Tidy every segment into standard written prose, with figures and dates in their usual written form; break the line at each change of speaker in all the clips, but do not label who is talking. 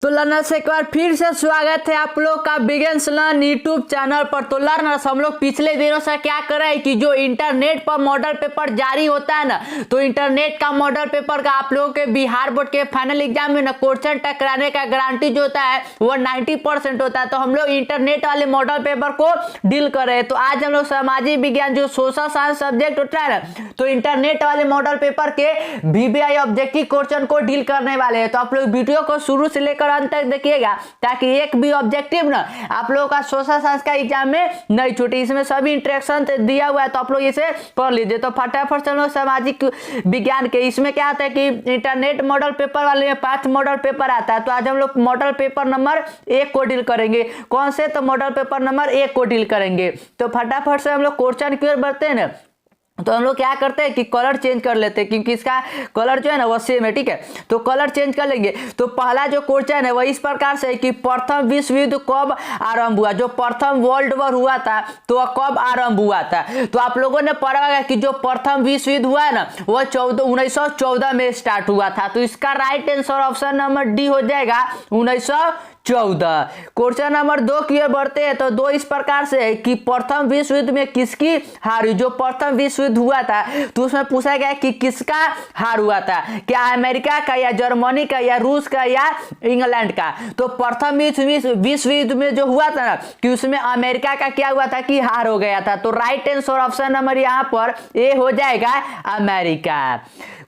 तो लर्नर्स एक बार फिर से स्वागत है आप लोग का बिगिंस लर्न यूट्यूब चैनल पर। तो लर्नर्स हम लोग पिछले दिनों से क्या कर रहे हैं कि जो इंटरनेट पर मॉडल पेपर जारी होता है ना, तो इंटरनेट का मॉडल पेपर का आप लोगों के बिहार बोर्ड के फाइनल एग्जाम में ना क्वेश्चन टकराने का गारंटी जो होता है वो 90% होता है। तो हम लोग इंटरनेट वाले मॉडल पेपर को डील कर रहे हैं। तो आज हम लोग सामाजिक विज्ञान जो सोशल साइंस सब्जेक्ट होता है ना, तो इंटरनेट वाले मॉडल पेपर के VBI ऑब्जेक्टिव क्वेश्चन को डील करने वाले हैं। तो आप लोग वीडियो को शुरू से लेकर अंत तक देखिएगा ताकि एक भी ऑब्जेक्टिव ना आप लोगों का सोशल साइंस का एग्जाम में नहीं छूटे। इसमें सभी इंटरेक्शन दिया हुआ है, तो आप लोग इसे पढ़ लीजिए। तो फटाफट चलो सामाजिक विज्ञान के इसमें क्या आता है कि इंटरनेट मॉडल पेपर वाले में 5 मॉडल पेपर आता है। तो आज हम लोग मॉडल पेपर नंबर 1 को डील करेंगे। कौन से? तो मॉडल पेपर नंबर 1 को डील करेंगे। तो फटाफट से हम लोग क्वेश्चन की ओर बढ़ते हैं ना, तो हम लोग क्या करते हैं कि कलर चेंज कर लेते हैं क्योंकि इसका कलर जो है ना वो सेम है। ठीक है, तो कलर चेंज कर लेंगे। तो पहला जो क्वेश्चन है वो इस प्रकार से है कि प्रथम विश्व युद्ध कब आरंभ हुआ? जो प्रथम वर्ल्ड वॉर हुआ था तो वह कब आरंभ हुआ था? तो आप लोगों ने पढ़ा होगा कि जो प्रथम विश्व युद्ध हुआ है ना वो 1914 में स्टार्ट हुआ था। तो इसका right answer option number D हो जाएगा 1914। क्वेश्चन नंबर 2 की ओर बढ़ते हैं। तो 2 इस प्रकार से है कि प्रथम विश्व युद्ध में किसकी हार हुई? जो प्रथम विश्व युद्ध हुआ था तो उसमें पूछा गया कि किसका हार हुआ था, क्या अमेरिका का या जर्मनी का या रूस का या इंग्लैंड का? तो प्रथम विश्व युद्ध में जो हुआ था ना कि उसमें अमेरिका का क्या हुआ था कि हार हो गया था। तो राइट आंसर ऑप्शन नंबर यहाँ पर ए हो जाएगा अमेरिका।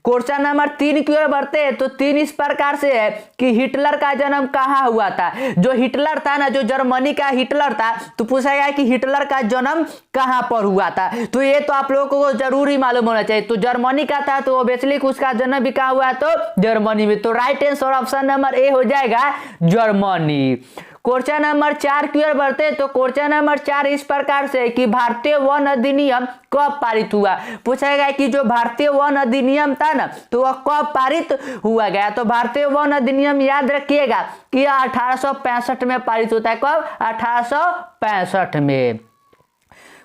क्वेश्चन नंबर 3 की ओर बढ़ते हैं। तो 3 इस प्रकार से है कि हिटलर का जन्म कहाँ हुआ था? जो हिटलर था ना, जो जर्मनी का हिटलर था, तो पूछा गया कि हिटलर का जन्म कहाँ पर हुआ था। तो ये तो आप लोगों को जरूर ही मालूम होना चाहिए। तो जर्मनी का था तो ऑब्वियसली उसका जन्म भी कहाँ हुआ? तो जर्मनी में। तो right answer option number A हो जाएगा जर्मनी। क्वेश्चन नंबर 4 की ओर बढ़ते हैं। तो क्वेश्चन नंबर 4 इस प्रकार से कि भारतीय वन अधिनियम कब पारित हुआ? पूछा गया कि जो भारतीय वन अधिनियम था ना तो वह कब पारित हुआ गया? तो भारतीय वन अधिनियम याद रखिएगा कि 1865 में पारित होता है। कब? 1865 में।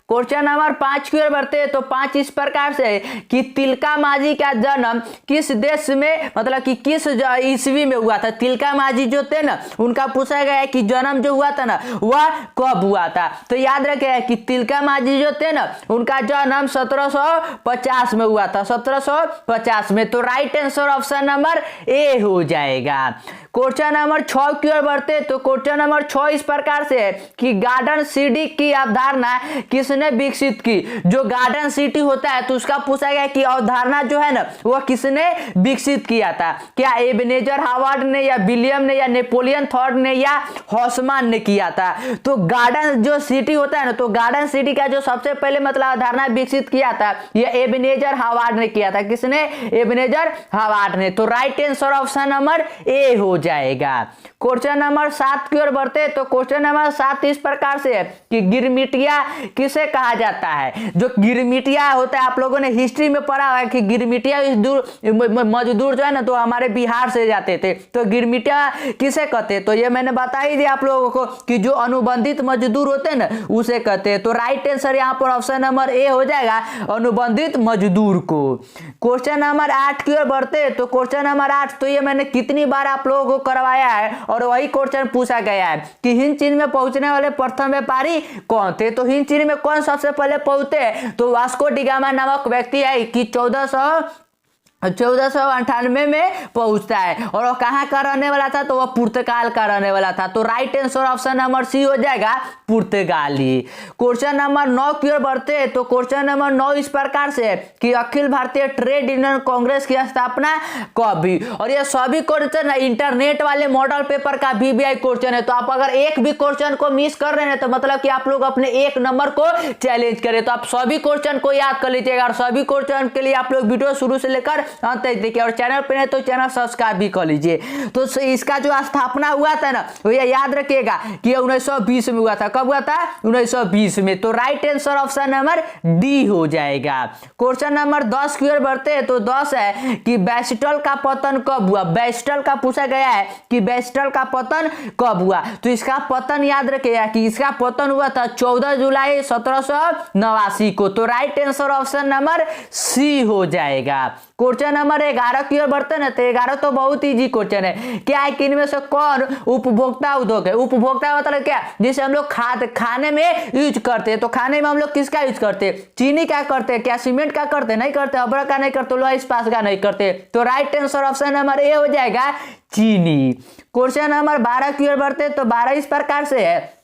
क्वेश्चन नंबर 5 की ओर बढ़ते हैं। तो 5 इस प्रकार से कि तिलका मांझी का जन्म किस देश में, मतलब कि किस ईस्वी में हुआ था? तिलका मांझी जो थे ना उनका पूछा गया है कि जन्म जो हुआ था ना वह कब हुआ था? तो याद रखे कि तिलका मांझी जो थे ना उनका जन्म 1750 में हुआ था। 1750 में। तो right answer option number A हो जाएगा। क्वेश्चन नंबर 6 की ओर बढ़ते। तो क्वेश्चन नंबर 6 इस प्रकार से है कि गार्डन सिटी की अवधारणा किसने विकसित की? जो गार्डन सिटी होता है तो उसका पूछा गया कि अवधारणा जो है ना वह किसने विकसित किया था? क्या एबेनेजर हावर्ड ने या विलियम ने या नेपोलियन थर्ड ने या हॉसमान ने किया था? तो गार्डन जो सिटी होता है ना, तो गार्डन सिटी का जो सबसे पहले मतलब अवधारणा विकसित किया था यह एबेनेजर हावर्ड ने किया था। किसने? एबेनेजर हावर्ड ने। तो right answer option number A हो जाएगा। क्वेश्चन नंबर 7 की ओर बढ़ते। तो क्वेश्चन नंबर 7 इस प्रकार से है कि गिरमिटिया किसे कहा जाता है? जो गिरमिटिया होता है आप लोगों ने हिस्ट्री में पढ़ा है कि गिरमिटिया मजदूर जो है ना तो हमारे बिहार से जाते थे। तो गिरमिटिया किसे कहते हैं? तो ये मैंने बता ही दिया आप लोगों को कि जो अनुबंधित मजदूर होते हैं ना उसे कहते हैं। तो राइट आंसर यहाँ पर ऑप्शन नंबर ए हो जाएगा अनुबंधित मजदूर को। क्वेश्चन नंबर 8 की ओर बढ़ते। तो क्वेश्चन नंबर 8 तो ये मैंने कितनी बार आप लोगों को करवाया है और वही क्वेश्चन पूछा गया है कि हिंद चीन में पहुंचने वाले प्रथम व्यापारी कौन थे? तो हिंद चीन में कौन सबसे पहले पहुंचे? तो वास्को डी गामा नामक व्यक्ति है कि 1498 में पहुंचता है। और वो कहाँ का रहने वाला था? तो वह पुर्तगाल का रहने वाला था। तो right answer option number C हो जाएगा पुर्तगाली। क्वेश्चन नंबर 9 की ओर बढ़ते हैं। तो क्वेश्चन नंबर 9 इस प्रकार से है कि अखिल भारतीय ट्रेड यूनियन कांग्रेस की स्थापना कब हुई? और ये सभी क्वेश्चन इंटरनेट वाले मॉडल पेपर का VBI क्वेश्चन है। तो आप अगर एक भी क्वेश्चन को मिस कर रहे हैं तो मतलब कि आप लोग अपने 1 नंबर को चैलेंज करें। तो आप सभी क्वेश्चन को याद कर लीजिएगा और सभी क्वेश्चन के लिए आप लोग वीडियो शुरू से लेकर अंत तक देखिए और चैनल पर है तो चैनल सब्सक्राइब भी कर लीजिए। तो इसका जो स्थापना हुआ था ना वो ये याद रखिएगा कि 1920 में हुआ था। कब हुआ था? 1920 में। तो right answer option number D हो जाएगा। क्वेश्चन नंबर 10 की ओर बढ़ते हैं। तो 10 है कि बेस्टल का पतन कब हुआ? बेस्टल का पूछा गया है कि बेस्टल का पतन कब हुआ? तो इसका पतन याद रखिएगा कि इसका पतन हुआ था 14 जुलाई 1789 को। तो right answer option number C हो जाएगा। क्वेश्चन नंबर 11 की ओर बढ़ते ना, तो 11 तो बहुत इजी क्वेश्चन है। क्या है कि इनमें से कौन उपभोक्ता उद्योग है? उपभोक्ता मतलब क्या, जिसे हम लोग खाने में यूज करते हैं। तो खाने में हम लोग किसका यूज करते हैं? चीनी का करते हैं। क्या सीमेंट का करते? नहीं करते। अदरक का नहीं करते। लोहा इस्पात का नहीं करते। तो right answer option number A हो जाएगा चीनी। क्वेश्चन नंबर 12 की ओर बढ़ते, तो 12 इस प्रकार से है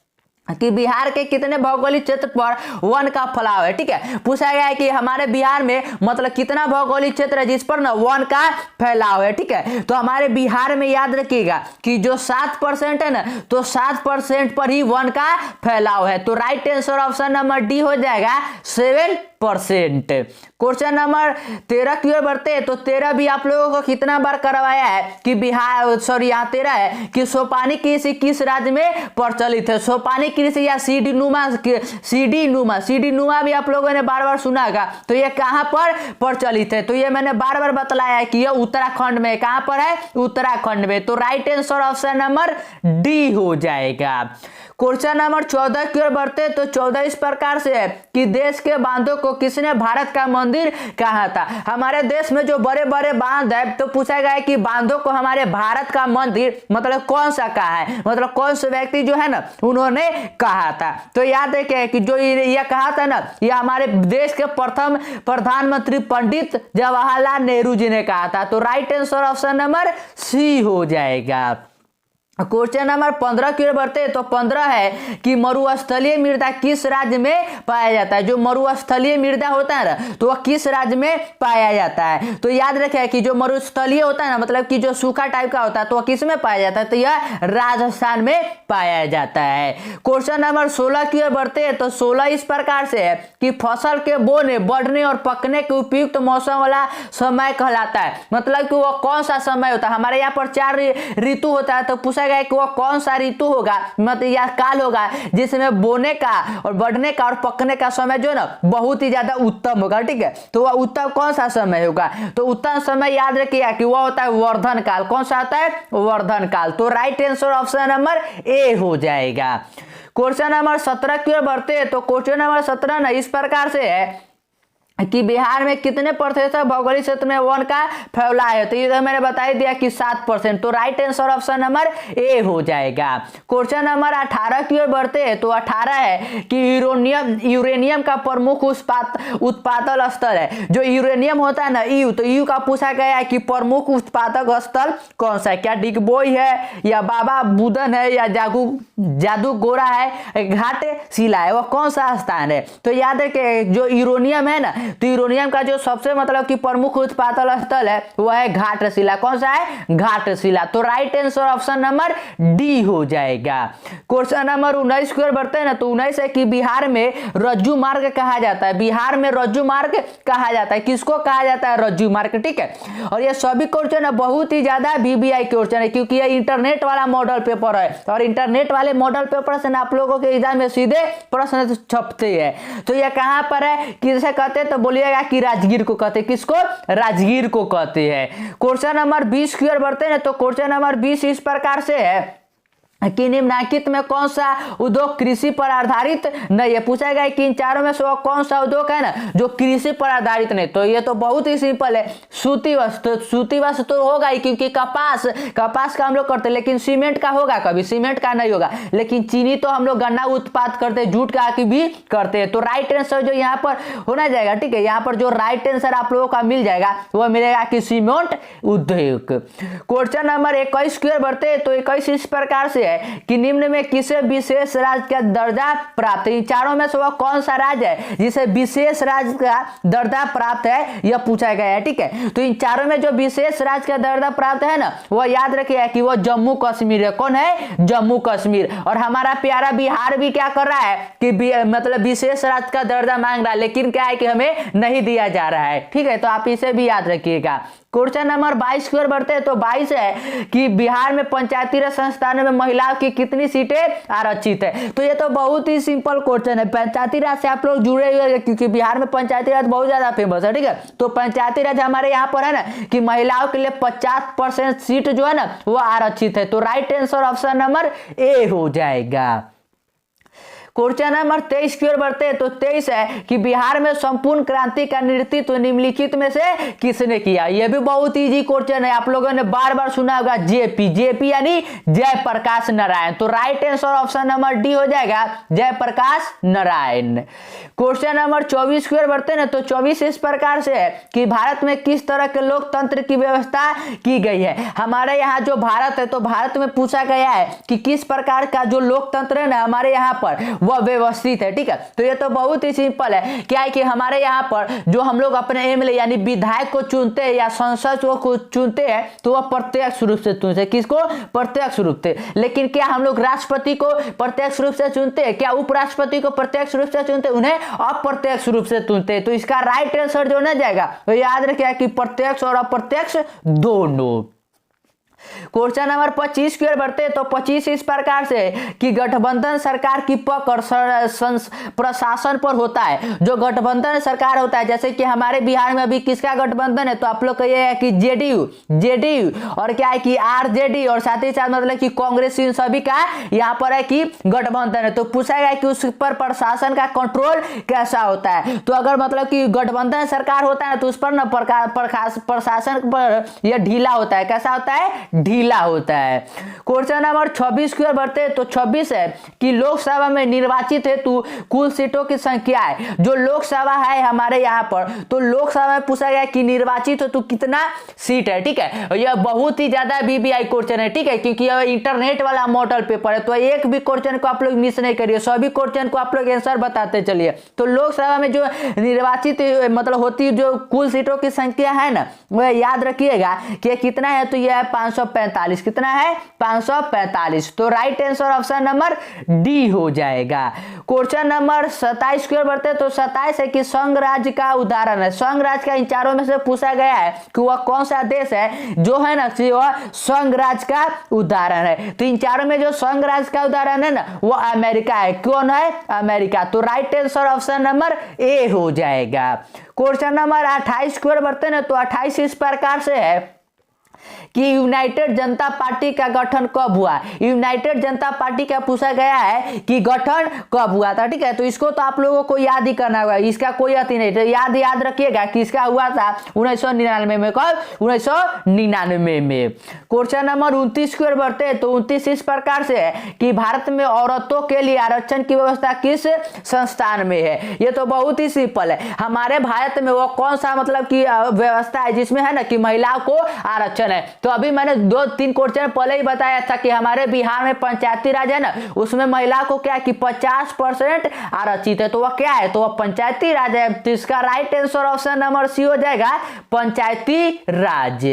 कि बिहार के कितने भौगोलिक क्षेत्र पर वन का फैलाव है। ठीक है, पूछा गया है कि हमारे बिहार में मतलब कितना भौगोलिक क्षेत्र है जिस पर ना वन का फैलाव है। ठीक है, तो हमारे बिहार में याद रखिएगा कि जो 7% है ना, तो 7% पर ही वन का फैलाव है। तो right answer option number D हो जाएगा 7%। क्वेश्चन नंबर 13 की ओर बढ़ते हैं, तो 13 भी आप लोगों को कितना बार करवाया है कि बिहार, सॉरी यहाँ 13 है कि सोपानी कृषि किस राज्य में प्रचलित है? सोपानी कृषि या सीडी नुमा भी आप लोगों ने बार बार सुना होगा। तो ये कहां पर प्रचलित है? तो ये मैंने बार बार बतलाया है कि ये उत्तराखंड में। कहां पर है? उत्तराखंड में। तो right answer option number D हो जाएगा। क्वेश्चन नंबर 14 की ओर बढ़ते, तो 14 इस प्रकार से है कि देश के बांधों को किसने भारत का मंदिर कहा था? हमारे देश में जो बड़े बड़े बांध है, तो पूछा गया है कि बांधों को हमारे भारत का मंदिर मतलब कौन सा कहा है, मतलब कौन से व्यक्ति जो है ना उन्होंने कहा था। तो याद रखिए कि जो ये कहा था ना, ये हमारे देश के प्रथम प्रधानमंत्री पंडित जवाहरलाल नेहरू जी ने कहा था। तो right answer option number C हो जाएगा। क्वेश्चन नंबर 15 की ओर बढ़ते, तो 15 है कि मरुस्थलीय मृदा किस राज्य में पाया जाता है? जो मरुस्थलीय मृदा होता है ना, तो वह किस राज्य में पाया जाता है? तो याद रखें कि जो मरुस्थलीय होता है ना, मतलब कि जो सूखा टाइप का होता है, तो वह किस में पाया जाता है? तो यह राजस्थान में पाया जाता है। क्वेश्चन नंबर 16 की ओर बढ़ते हैं, तो 16 इस प्रकार से है कि फसल के बोने, बढ़ने और पकने के उपयुक्त मौसम वाला समय कहलाता है। मतलब कि वह कौन सा समय होता है? हमारे यहाँ पर 4 ऋतु होता है, तो पूछा गया कि वह कौन सा ऋतु होगा, मतलब यह काल होगा जिसमें बोने का और बढ़ने का और पकने का समय जो है ना बहुत ही ज्यादा उत्तम होगा। ठीक है, तो वह उत्तम कौन सा समय होगा? तो उत्तम समय याद रखिएगा कि वह होता है वर्धन काल। कौन सा होता है? वर्धन काल। तो right answer option number A हो जाएगा। क्वेश्चन नंबर 17 की ओर बढ़ते हैं, तो क्वेश्चन नंबर 17 ना इस प्रकार से है कि बिहार में कितने प्रतिशत भौगोलिक क्षेत्र में वन का फैलाव है? तो ये तो मैंने बता ही दिया कि 7%। तो right answer option number A हो जाएगा। क्वेश्चन नंबर 18 की ओर बढ़ते हैं, तो 18 है कि यूरेनियम का प्रमुख उत्पादन स्थल है। जो यूरेनियम होता है ना, यू, तो यू का पूछा गया है कि प्रमुख उत्पादक स्थल कौन सा है? क्या डिगबोई है या बाबा बुदन है या जादूगोरा है, घाट शिला है? वह कौन सा स्थान है? तो याद है कि जो यूरेनियम है ना, तो यूरेनियम का जो सबसे मतलब कि प्रमुख उत्पादन स्थल है वह है घाटशिला। कौन सा है? घाटशिला। तो right answer option number D हो जाएगा। क्वेश्चन नंबर 19 की ओर बढ़ते हैं ना, तो 19 है कि बिहार में रज्जू मार्ग कहा जाता है। बिहार में रज्जू मार्ग कहा जाता है। किसको कहा जाता है? रज्जू मार्ग। ठीक है, और ये सभी क्वेश्चन बहुत ही ज्यादा VBI क्वेश्चन है, क्योंकि ये इंटरनेट वाला मॉडल पेपर है, और इंटरनेट वाले मॉडल पेपर से आप लोगों के एग्जाम में सीधे प्रश्न छपते हैं। तो ये कहां पर है, किसे कहते हैं? तो बोलिएगा कि राजगीर को कहते हैं। किसको? राजगीर को कहते हैं। क्वेश्चन नंबर 20 की ओर बढ़ते हैं, तो क्वेश्चन नंबर 20 इस प्रकार से है कि निम्नलिखित में कौन सा उद्योग कृषि पर आधारित नहीं है? पूछा गया कि इन चारों में से वो कौन सा उद्योग है ना जो कृषि पर आधारित नहीं? तो ये तो बहुत ही सिंपल है, सूती वस्त्र। सूती वस्त्र तो होगा ही, क्योंकि कपास का हम लोग करते हैं, लेकिन सीमेंट का होगा कभी? सीमेंट का नहीं होगा। लेकिन चीनी तो हम लोग गन्ना उत्पाद करते हैं, जूट का भी करते हैं। तो राइट आंसर जो यहाँ पर होना जाएगा, ठीक है, यहाँ पर जो राइट आंसर आप लोगों का मिल जाएगा वह मिलेगा कि सीमेंट उद्योग। क्वेश्चन नंबर 21 की ओर बढ़ते हैं, तो 21 इस प्रकार से कि निम्न में किसे विशेष राज्य का दर्जा प्राप्त है? इन चारों में से वह कौन सा राज्य है जिसे विशेष राज्य का दर्जा प्राप्त है, यह पूछा गया है। ठीक है, तो इन चारों में जो विशेष राज्य का दर्जा प्राप्त है ना, वह याद रखिए कि वह जम्मू कश्मीर है। कौन है? जम्मू कश्मीर। और हमारा प्यारा बिहार भी क्या कर रहा है कि मतलब विशेष राज्य का दर्जा मांग रहा है, लेकिन क्या है कि हमें नहीं दिया जा रहा है। ठीक है, तो आप इसे भी याद रखिएगा। क्वेश्चन नंबर 22 की ओर बढ़ते हैं, तो 22 है कि बिहार में पंचायती राज संस्थानों में महिलाओं की कितनी सीटें आरक्षित है? तो ये तो बहुत ही सिंपल क्वेश्चन है। पंचायती राज से आप लोग जुड़े हुए, क्योंकि बिहार में पंचायती राज बहुत ज्यादा फेमस है। ठीक है, तो पंचायती राज हमारे यहाँ पर है ना कि महिलाओं के लिए 50% सीट जो है ना वो आरक्षित है। तो right answer option number A हो जाएगा। क्वेश्चन नंबर 23 की ओर बढ़ते हैं। तो 23 है कि बिहार में संपूर्ण क्रांति का नेतृत्व निम्नलिखित में से किसने किया। यह भी बहुत इजी क्वेश्चन है, आप लोगों ने बार बार सुना होगा, जेपी यानी जयप्रकाश नारायण। तो right answer option number D हो जाएगा, जयप्रकाश नारायण। क्वेश्चन नंबर 24 की ओर बढ़ते हैं। तो 24 इस प्रकार से है कि भारत में किस तरह के लोकतंत्र की व्यवस्था की गई है। हमारे यहाँ जो भारत है, तो भारत में पूछा गया है कि किस प्रकार का जो लोकतंत्र है ना हमारे यहाँ पर वह व्यवस्थित है। ठीक है, तो ये तो बहुत ही सिंपल है। क्या है कि हमारे यहाँ पर जो हम लोग अपने एमएलए यानी विधायक को चुनते हैं या संसद को चुनते हैं, तो वह प्रत्यक्ष रूप से चुनते हैं। किसको? प्रत्यक्ष रूप से। लेकिन क्या हम लोग राष्ट्रपति को प्रत्यक्ष रूप से चुनते हैं? क्या उपराष्ट्रपति को प्रत्यक्ष रूप से चुनते हैं? उन्हें अप्रत्यक्ष रूप से चुनते हैं। तो इसका राइट आंसर जो ना जाएगा, तो याद रखिए कि प्रत्यक्ष और अप्रत्यक्ष दोनों। क्वेश्चन नंबर 25 की ओर बढ़ते हैं। तो 25 इस प्रकार से कि गठबंधन सरकार की पकड़ प्रशासन पर होता है। जो गठबंधन सरकार होता है, जैसे कि हमारे बिहार में अभी किसका गठबंधन है, तो आप लोग का ये है कि जेडीयू और क्या है कि आरजेडी और साथ ही साथ मतलब कि कांग्रेस, इन सभी का यहाँ पर है कि गठबंधन है। तो पूछा गया कि उस पर प्रशासन का कंट्रोल कैसा होता है। तो अगर मतलब कि गठबंधन सरकार होता है तो उस पर ना प्रशासन पर यह ढीला होता है। कैसा होता है? ढीला होता है। क्वेश्चन नंबर 26 की ओर बढ़ते हैं। तो 26 है कि लोकसभा में निर्वाचित हेतु कुल सीटों की संख्या है। जो लोकसभा है हमारे यहाँ पर, तो लोकसभा में पूछा गया कि निर्वाचित हेतु कितना सीट है। ठीक है, यह बहुत ही ज्यादा बीबीआई क्वेश्चन है। ठीक है, क्योंकि यह इंटरनेट वाला मॉडल पेपर है, तो एक भी क्वेश्चन को आप लोग मिस नहीं करिए, सभी क्वेश्चन को आप लोग आंसर बताते चलिए। तो लोकसभा में जो निर्वाचित मतलब होती जो कुल सीटों की संख्या है ना, वह याद रखिएगा कि कितना है। तो यह है 545। कितना है? 545। तो right answer option number D हो जाएगा। क्वेश्चन नंबर 27 की ओर बढ़ते हैं। तो 27 है कि संघ राज्य का उदाहरण है। संघ राज्य का इन चारों में से पूछा गया है कि वह कौन सा देश है जो है ना वह संघ राज्य का उदाहरण है। तो इन चारों में जो संघ राज्य का उदाहरण है ना, वो अमेरिका है। कौन है? अमेरिका। तो right answer option number A हो जाएगा। क्वेश्चन नंबर 28 की ओर बढ़ते हैं। तो 28 इस प्रकार से है कि यूनाइटेड जनता पार्टी का गठन कब हुआ। यूनाइटेड जनता पार्टी का पूछा गया है कि गठन कब हुआ था। ठीक है, तो इसको तो आप लोगों को याद ही करना होगा, इसका कोई अति नहीं। तो याद रखिएगा कि इसका हुआ था 1999 में। कब? 1999 में। क्वेश्चन नंबर 29 की ओर बढ़ते हैं। तो 29 इस प्रकार से है कि भारत में औरतों के लिए आरक्षण की व्यवस्था किस संस्थान में है। ये तो बहुत ही सिंपल है। हमारे भारत में वो कौन सा मतलब की व्यवस्था है जिसमें है ना कि महिलाओं को आरक्षण है। तो अभी मैंने 2-3 क्वेश्चन पहले ही बताया था कि हमारे बिहार में पंचायती राज है ना, उसमें महिला को क्या कि 50% आरक्षित है। तो वह क्या है? तो वह पंचायती राज है। तो इसका right answer option number C हो जाएगा, पंचायती राज।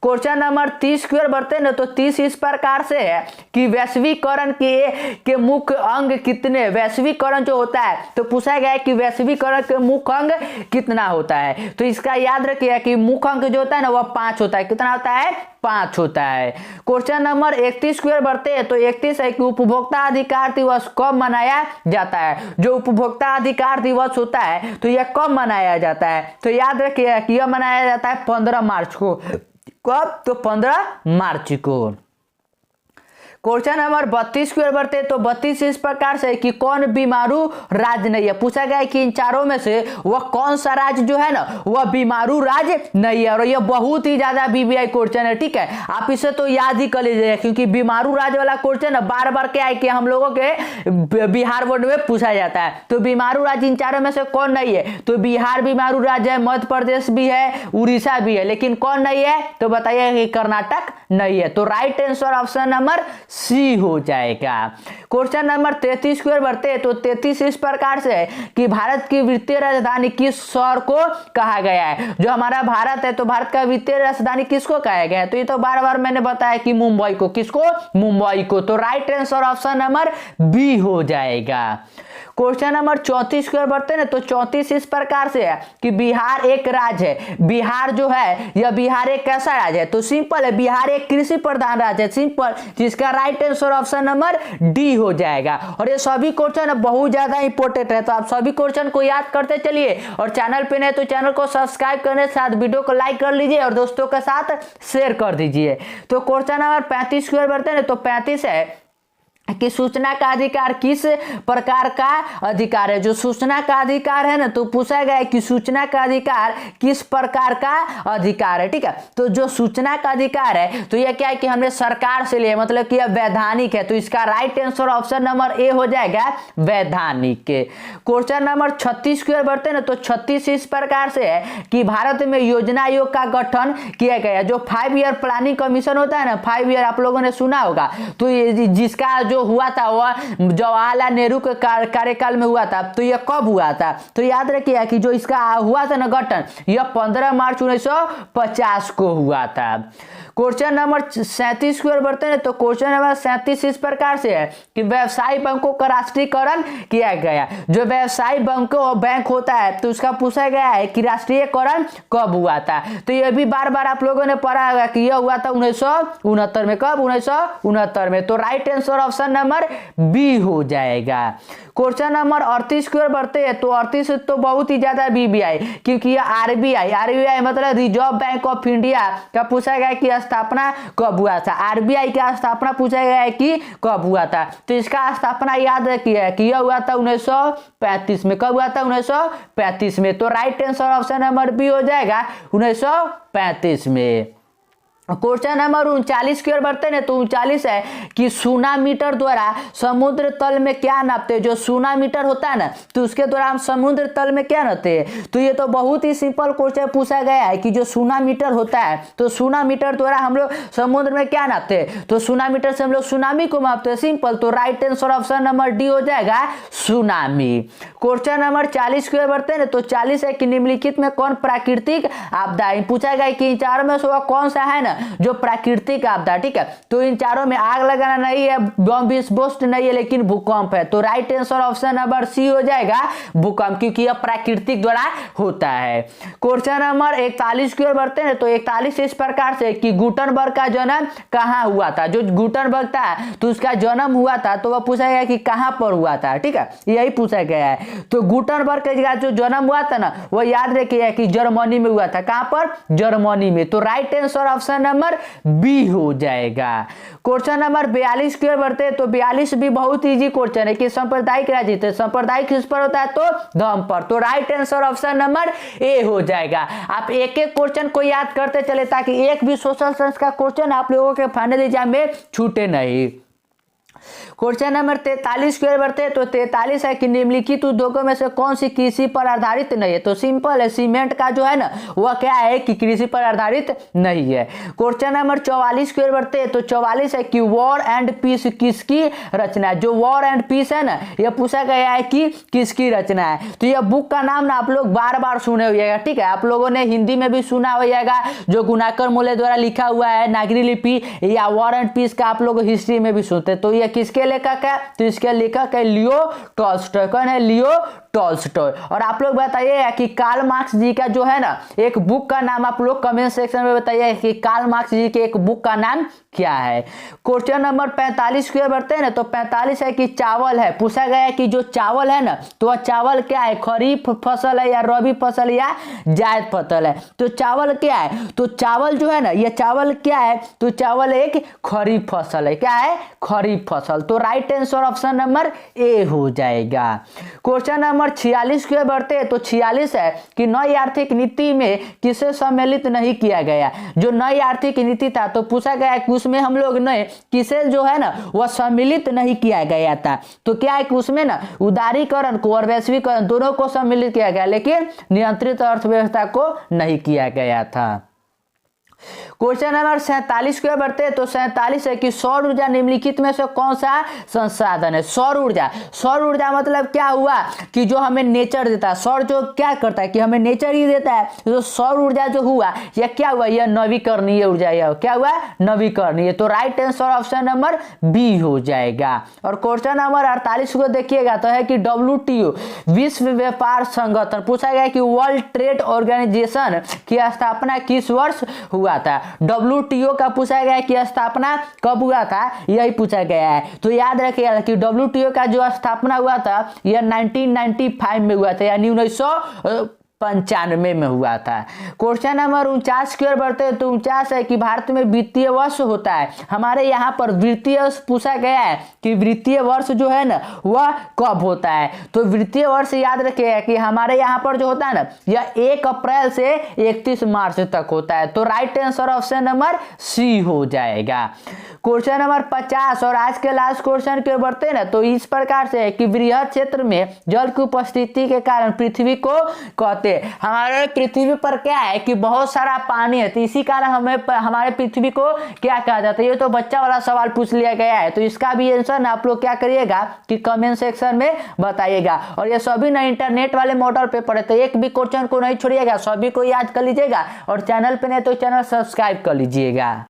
क्वेश्चन नंबर 30 की ओर बढ़ते हैं ना। तो 30 इस प्रकार से है कि वैश्वीकरण के मुख्य अंग कितने। वैश्वीकरण जो होता है तो पूछा गया है कि वैश्वीकरण के मुख्य अंग कितना होता है। तो इसका याद रखिए कि मुख्य अंग जो होता है ना वह 5 होता है। कितना होता है? 5 होता है। क्वेश्चन नंबर 31 की ओर बढ़ते हैं। तो 31 है कि उपभोक्ता अधिकार दिवस कब मनाया जाता है। जो उपभोक्ता अधिकार दिवस होता है तो यह कब मनाया जाता है। तो याद रखिए कि यह मनाया जाता है 15 मार्च को। कब? तो 15 मार्च को। क्वेश्चन नंबर 32 की ओर बढ़ते हैं। तो 32 इस प्रकार से कि कौन बीमारू राज्य नहीं है। पूछा गया है कि इन चारों में से वह कौन सा राज्य जो है ना वह बीमारू राज्य नहीं है। और यह बहुत ही ज्यादा बीबीआई क्वेश्चन है। ठीक है, आप इसे तो याद ही कर लीजिएगा, क्योंकि बीमारू राज्य वाला क्वेश्चन बार बार क्या है कि हम लोगों के बिहार बोर्ड में पूछा जाता है। तो बीमारू राज्य इन चारों में से कौन नहीं है। तो बिहार बीमारू राज्य है, मध्य प्रदेश भी है, उड़ीसा भी है, लेकिन कौन नहीं है? तो बताइए कि कर्नाटक नहीं है। तो right answer option number C हो जाएगा। क्वेश्चन नंबर 33 की ओर बढ़ते हैं। तो 33 इस प्रकार से है कि भारत की वित्तीय राजधानी किस शहर को कहा गया है। जो हमारा भारत है तो भारत का वित्तीय राजधानी किसको कहा गया है। तो ये तो बार बार मैंने बताया कि मुंबई को। किसको? मुंबई को। तो right answer option number B हो जाएगा। क्वेश्चन नंबर 34 की ओर बढ़ते हैं। तो 34 इस प्रकार से है कि बिहार एक राज्य है। बिहार जो है यह बिहार एक कैसा राज्य है। तो सिंपल है, बिहार एक कृषि प्रधान राज्य है। सिंपल, जिसका right answer option number D हो जाएगा। और ये सभी क्वेश्चन बहुत ज्यादा इंपॉर्टेंट है, तो आप सभी क्वेश्चन को याद करते चलिए। और चैनल पे नहीं तो चैनल को सब्सक्राइब करने के साथ वीडियो को लाइक कर लीजिए और दोस्तों के साथ शेयर कर दीजिए। तो क्वेश्चन नंबर 35 की ओर बढ़ते हैं। तो 35 है कि सूचना का अधिकार किस प्रकार का अधिकार है। जो सूचना का अधिकार है ना, तो पूछा गया है कि सूचना का अधिकार किस प्रकार का अधिकार है। ठीक है, तो जो सूचना का अधिकार है तो यह क्या है कि हमने सरकार से लिया, मतलब कि यह वैधानिक है। तो इसका right answer option number A हो जाएगा, वैधानिक। क्वेश्चन नंबर 36 की ओर बढ़ते हैं ना, तो 36 इस प्रकार से है कि भारत में योजना आयोग का गठन किया गया। जो 5 ईयर प्लानिंग कमीशन होता है ना, 5 ईयर आप लोगों ने सुना होगा, तो जिसका जो हुआ था वह जवाहरलाल नेहरू के कार्यकाल में हुआ था। तो यह कब हुआ था, तो याद रखिए कि जो इसका हुआ था ना गठन, यह 15 मार्च 1950 को हुआ था। क्वेश्चन नंबर 37 की ओर बढ़ते हैं, तो क्वेश्चन नंबर 37 इस प्रकार से है कि व्यवसायिक बैंकों का राष्ट्रीयकरण किया गया। जो व्यवसायिक बैंक होता है तो उसका पूछा गया है कि राष्ट्रीयकरण कब हुआ था। तो यह भी बार बार आप लोगों ने पढ़ा होगा कि यह हुआ था 1969 में। कब, 1969 में। तो right answer option number B हो जाएगा। क्वेश्चन नंबर 38 की ओर बढ़ते हैं, तो 38 तो बहुत ही ज्यादा बीबीआई, क्योंकि यह आरबीआई मतलब रिजर्व बैंक ऑफ इंडिया का पूछा गया कि स्थापना कब हुआ था। आरबीआई का स्थापना पूछा गया है कि कब हुआ था। तो इसका स्थापना याद रखिए कि यह हुआ था 1935 में। कब हुआ था, 1935 में। तो right answer option number B हो जाएगा, 1935 में। क्वेश्चन नंबर 39 की ओर बढ़ते हैं, तो 39 है कि सोनामीटर द्वारा समुद्र तल में क्या नापते हैं। जो सोनामीटर होता है ना, तो उसके द्वारा हम समुद्र तल में क्या नापते हैं। तो ये तो बहुत ही सिंपल क्वेश्चन पूछा गया है कि जो सोनामीटर होता है, तो सोनामीटर द्वारा हम लोग समुद्र में क्या नापते हैं। तो सोनामीटर से हम लोग सुनामी को मापते हैं, सिंपल। तो right answer option number D हो जाएगा, सुनामी। क्वेश्चन नंबर 40 की ओर बढ़ते हैं, तो 40 है कि निम्नलिखित में कौन प्राकृतिक आपदा है। पूछा गया कि इन चारों में से वह कौन सा है ना जो प्राकृतिक आपदा। ठीक है, तो इन चारों में आग लगाना नहीं है, बम विस्फोट नहीं है, लेकिन भूकंप है। तो right answer option number C हो जाएगा, भूकंप, क्योंकि यह प्राकृतिक द्वारा होता है। क्वेश्चन नंबर 41 की ओर बढ़ते हैं, तो 41 इस प्रकार से कि गुटनबर्ग का जन्म कहाँ हुआ था। जो गुटनबर्ग था तो उसका जन्म हुआ था, तो वह पूछा गया कि कहाँ पर हुआ था। ठीक है, यही पूछा गया है। तो गुटनबर्ग का जो जन्म हुआ था ना, वह याद रखिए कि जर्मनी में हुआ था। कहाँ पर, जर्मनी में। तो right answer option number B हो जाएगा। क्वेश्चन नंबर 42 की ओर बढ़ते हैं, तो 42 भी बहुत इजी क्वेश्चन है कि सांप्रदायिक राजनीति, सांप्रदायिक किस पर होता है, तो धर्म पर। तो right answer option number A हो जाएगा। आप एक एक क्वेश्चन को याद करते चले ताकि एक भी सोशल साइंस का क्वेश्चन आप लोगों के फाइनल एग्जाम में छूटे नहीं। क्वेश्चन नंबर 43 की ओर बढ़ते हैं, तो 43 है कि निम्नलिखित उद्योगों में से कौन सी कृषि पर आधारित नहीं है। तो सिंपल है, सीमेंट का जो है ना वह क्या है कि कृषि पर आधारित नहीं है। क्वेश्चन नंबर 44 की ओर बढ़ते हैं, तो 44 है कि वॉर एंड पीस किसकी रचना है। जो वॉर एंड पीस है ना, यह पूछा गया है कि किसकी रचना है। तो यह बुक का नाम ना आप लोग बार बार सुने होइएगा। ठीक है, आप लोगों ने हिंदी में भी सुना होइएगा, जो गुनाकर मोले द्वारा लिखा हुआ है नागरी लिपि, या वॉर एंड पीस का आप लोग हिस्ट्री में भी सुनते। तो यह किसके लेखक है, तो इसके लेखक है लियो टॉल्स्टॉय। कौन है, लियो टॉल्स्टॉय। और आप लोग बताइए कि कार्ल मार्क्स जी का जो है ना एक बुक का नाम आप लोग कमेंट सेक्शन में बताइए कि कार्ल मार्क्स जी के एक बुक का नाम क्या है। क्वेश्चन नंबर 45 की ओर बढ़ते हैं ना, तो 45 है कि चावल है। पूछा गया है कि जो चावल है ना, तो वह चावल क्या है, खरीफ फसल है या रबी फसल या जायद फसल है। तो चावल क्या है, तो चावल जो है ना, यह चावल क्या है, तो चावल एक खरीफ फसल है। क्या है, खरीफ फसल। तो right answer option number A हो जाएगा। क्वेश्चन नंबर 46 की ओर बढ़ते हैं, तो 46 है कि नई आर्थिक नीति में किसे सम्मिलित नहीं किया गया। जो नई आर्थिक नीति था, तो पूछा गया है कि उसमें हम लोग ने किसे जो है ना वह सम्मिलित नहीं किया गया था। तो क्या है कि उसमें ना उदारीकरण को और वैश्वीकरण दोनों को सम्मिलित किया गया, लेकिन नियंत्रित अर्थव्यवस्था को नहीं किया गया था। क्वेश्चन नंबर 47 की ओर बढ़ते हैं, तो 47 है कि सौर ऊर्जा निम्नलिखित में से कौन सा संसाधन है। सौर ऊर्जा, सौर ऊर्जा मतलब क्या हुआ कि जो हमें नेचर देता है। सौर जो क्या करता है कि हमें नेचर ही देता है। तो सौर ऊर्जा जो हुआ यह क्या हुआ, यह नवीकरणीय ऊर्जा। यह क्या हुआ, नवीकरणीय। तो right answer option number B हो जाएगा। और क्वेश्चन नंबर 48 को देखिएगा, तो है कि WTO विश्व व्यापार संगठन, पूछा गया कि वर्ल्ड ट्रेड ऑर्गेनाइजेशन की स्थापना किस वर्ष हुआ था। WTO का पूछा गया कि स्थापना कब हुआ था, यही पूछा गया है। तो याद रखिएगा कि WTO का जो स्थापना हुआ था यह 1995 में हुआ था, यानी 1995 में हुआ था। क्वेश्चन नंबर 49 की ओर बढ़ते हैं तो 49 है कि भारत में वित्तीय वर्ष होता है। हमारे यहाँ पर वित्तीय वर्ष पूछा गया है कि वित्तीय वर्ष जो है ना वह कब होता है। तो वित्तीय वर्ष याद रखिएगा कि हमारे यहाँ पर जो होता है ना यह 1 अप्रैल से 31 मार्च तक होता है। तो right answer option number C हो जाएगा। क्वेश्चन नंबर 50 और आज के लास्ट क्वेश्चन की ओर बढ़ते हैं ना तो इस प्रकार से है कि बृहद क्षेत्र में जल की उपस्थिति के कारण पृथ्वी को कहते हैं। हमारे पृथ्वी पर क्या है कि बहुत सारा पानी है, तो इसी कारण हमें हमारे पृथ्वी को क्या कहा जाता है। ये तो बच्चा वाला सवाल पूछ लिया गया है, तो इसका भी आंसर ना आप लोग क्या करिएगा कि कमेंट सेक्शन में बताइएगा। और ये सभी ना इंटरनेट वाले मॉडल पेपर है, तो एक भी क्वेश्चन को नहीं छोड़िएगा, सभी को याद कर लीजिएगा और चैनल पे नहीं तो चैनल सब्सक्राइब कर लीजिएगा।